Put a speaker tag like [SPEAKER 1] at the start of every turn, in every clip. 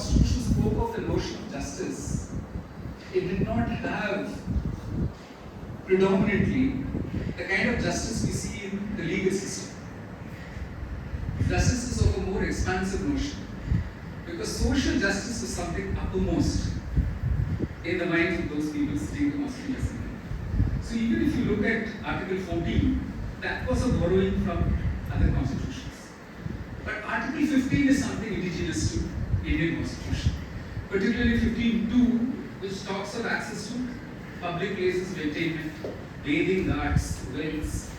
[SPEAKER 1] Constitution spoke of the notion of justice, it did not have predominantly the kind of justice we see in the legal system. Justice is of a more expansive notion, because social justice is something uppermost in the minds of those people sitting in the Constitutional Assembly. So even if you look at Article 14, that was a borrowing from other constitutions. But Article 15 is something indigenous to Indian Constitution, particularly 15.2, which talks of access to public places of entertainment, bathing ghats, wells.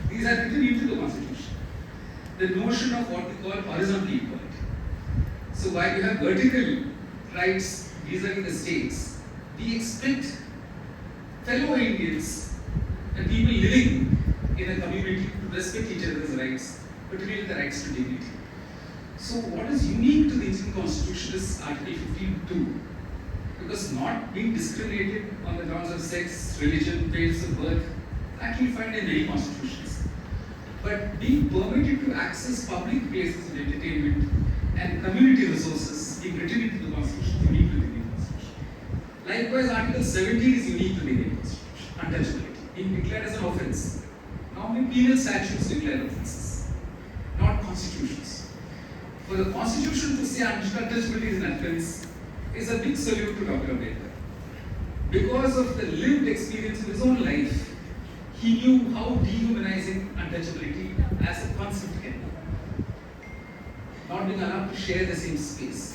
[SPEAKER 1] These are written into the Constitution. The notion of what we call horizontal equality. So while you have vertical rights vis-a-vis the states, we expect fellow Indians and people living in a community to respect each other's rights, particularly the rights to dignity. So what is unique to the Indian Constitution is Article 15.2, because not being discriminated on the grounds of sex, religion, place of birth, that you find in many constitutions. But being permitted to access public places of entertainment and community resources being written into the Constitution is unique to the Indian Constitution. Likewise, Article 17 is unique to the Indian Constitution, untouchability, being declared as an offence. Normally, penal statutes declare offences, not constitutions. For the Constitution to say untouchability is an offence is a big salute to Dr. Ambedkar. Because of the lived experience of his own life, he knew how dehumanizing untouchability as a concept can be. Not being allowed to share the same space.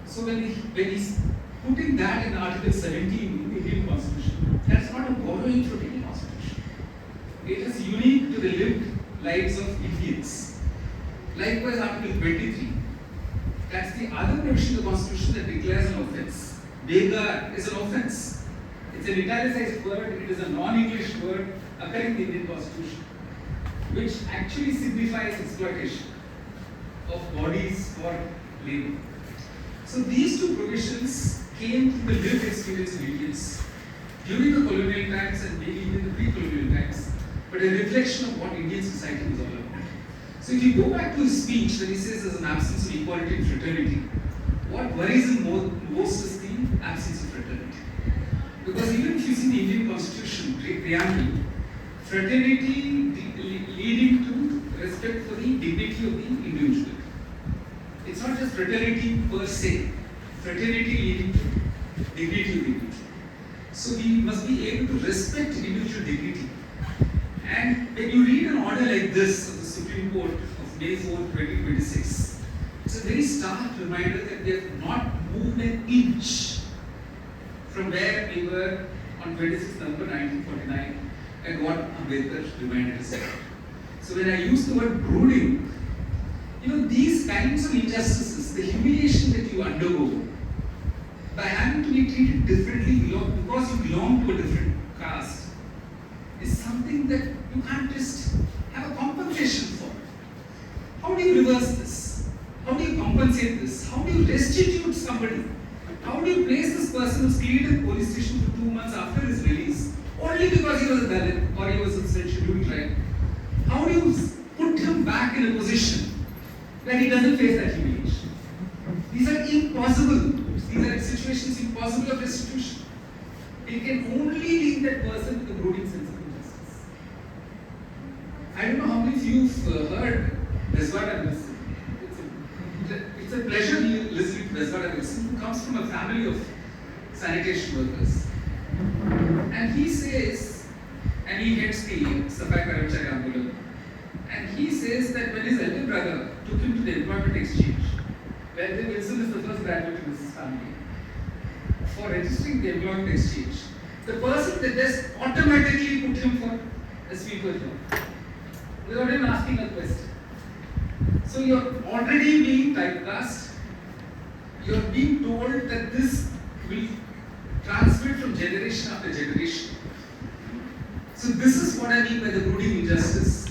[SPEAKER 1] So when he's putting that in Article 17 in the Indian Constitution, that's not a borrowing from any constitution. It is unique to the lived lives of Indians. Likewise, Article 23. That's the other provision of the Constitution that declares an offence. Beggar is an offence. It's an italicized word, it is a non-English word occurring in the Indian Constitution, which actually signifies exploitation of bodies for labor. So these two provisions came from the lived experience of Indians during the colonial times and maybe even the pre-colonial times, but a reflection of what Indian society was all about. So if you go back to his speech when he says there's an absence of equality and fraternity, what worries him most is the absence of fraternity. Because even if you see the Indian Constitution, preamble, fraternity leading to respect for the dignity of the individual. It's not just fraternity per se, fraternity leading to dignity of the individual. So we must be able to respect individual dignity. And when you read an order like this of the Supreme Court of May 4, 2026, it's a very stark reminder that we have not moved an inch from where we were on 26 November 1949 and what Ambedkar reminded us about. So when I use the word brooding, these kinds of injustices, the humiliation that you undergo by having to be treated differently because you belong to a different caste, is something that you can't just have a compensation for. How do you reverse this? How do you compensate this? How do you restitute somebody? How do you place this person who's cleared a police station for 2 months after his release only because he was a Dalit or he was a scheduled tribe? How do you put him back in a position where he doesn't face that humiliation? These are impossible. These are situations impossible of restitution. It can only leave that person with a brooding sense of injustice. I don't know how many of you have heard Beswada Wilson. It's a pleasure listening to Beswada Wilson, who comes from a family of sanitation workers. And he says, and he heads the Safai Karamchari Andolan, and he says that when his elder brother took him to the employment exchange, where Wilson is the first graduate in his family, for registering the employment exchange, the person that just automatically put him for a sweeper job without even asking a question. So you're already being typecast, you're being told that this will transmit from generation after generation. So this is what I mean by the brooding injustice,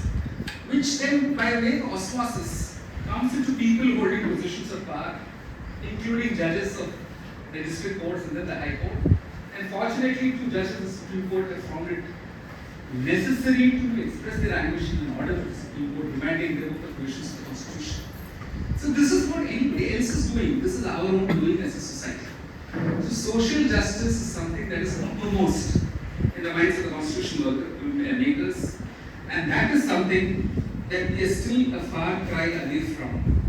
[SPEAKER 1] which then by way of osmosis comes into people holding positions of power, including judges of the district courts and then the High Court. And fortunately, 2 judges of the Supreme Court have found it necessary to express their anguish in an order of the Supreme Court reminding them of the provisions of the Constitution. So this is what anybody else is doing. This is our own doing as a society. So social justice is something that is uppermost in the minds of the constitutional makers, and that is something that we are still a far cry away from.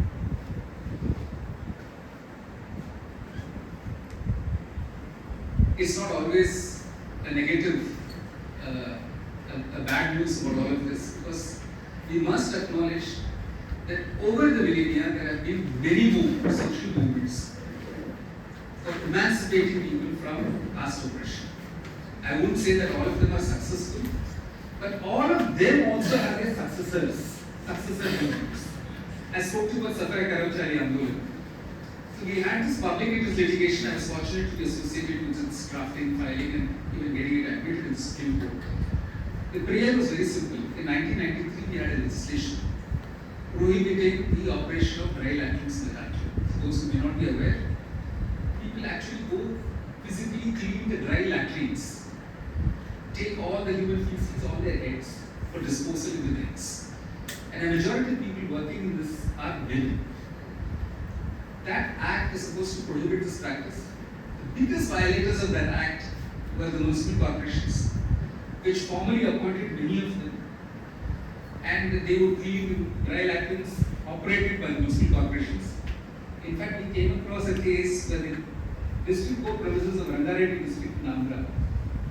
[SPEAKER 1] It's not always a negative, a bad news about all of this, because we must acknowledge that over the millennia there have been many social movements for emancipating people from caste oppression. I wouldn't say that all of them are successful, but all of them also have their successor movements. I spoke to you about Safai Karamchari Andolan. So we had this public interest litigation. I was fortunate to be associated with its drafting, filing, and even getting it admitted in the Supreme Court. The prayer was very simple. In 1993, we had a legislation prohibiting the operation of dry latrines in the country. For those who may not be aware, people actually go physically clean the dry latrines, take all the human feces on their heads for disposal in the drains. And a majority of people working in this are women. That act is supposed to prohibit this practice. The biggest violators of that act were the municipal corporations, which formally appointed many of them. And they would clean dry latrines operated by the municipal corporations. In fact, we came across a case where the district court premises of Rangareddy district in Andhra,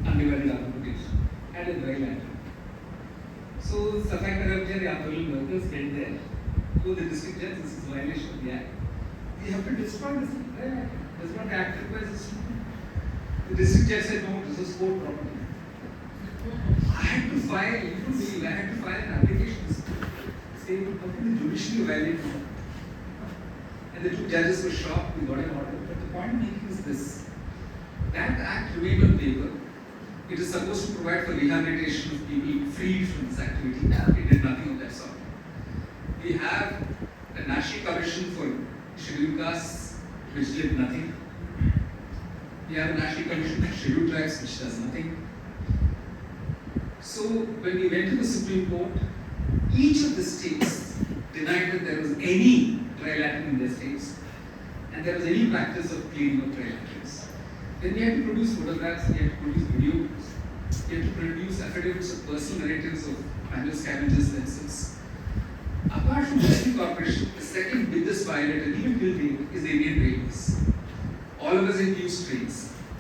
[SPEAKER 1] undivided Andhra Pradesh, had a dry latrin. So, Safai Karamchari Andolan workers went there, told the district judge, this is violation of the act. We have to destroy this dry latrin. Does not act requires this. The district judge said, no, this is court property. I had to file, you don't believe, I had to file an application saying, how can the judiciary violate law? And the two judges were shocked, we got an order. But the point making is this: that act remained on paper. It is supposed to provide for rehabilitation of people freed from this activity. It did nothing of that sort. We have a National Commission for Scheduled Castes, which did nothing. We have a National Commission for Scheduled Tribes, which does nothing. So when we went to the Supreme Court, each of the states denied that there was any dry latrin in their states, and there was any practice of cleaning of dry latrins. Then we had to produce photographs, we had to produce videos, we had to produce affidavits of personal narratives of manual scavengers themselves. Apart from municipal corporation, the second biggest violator, even till date, is the Indian Railways. All of us use trains.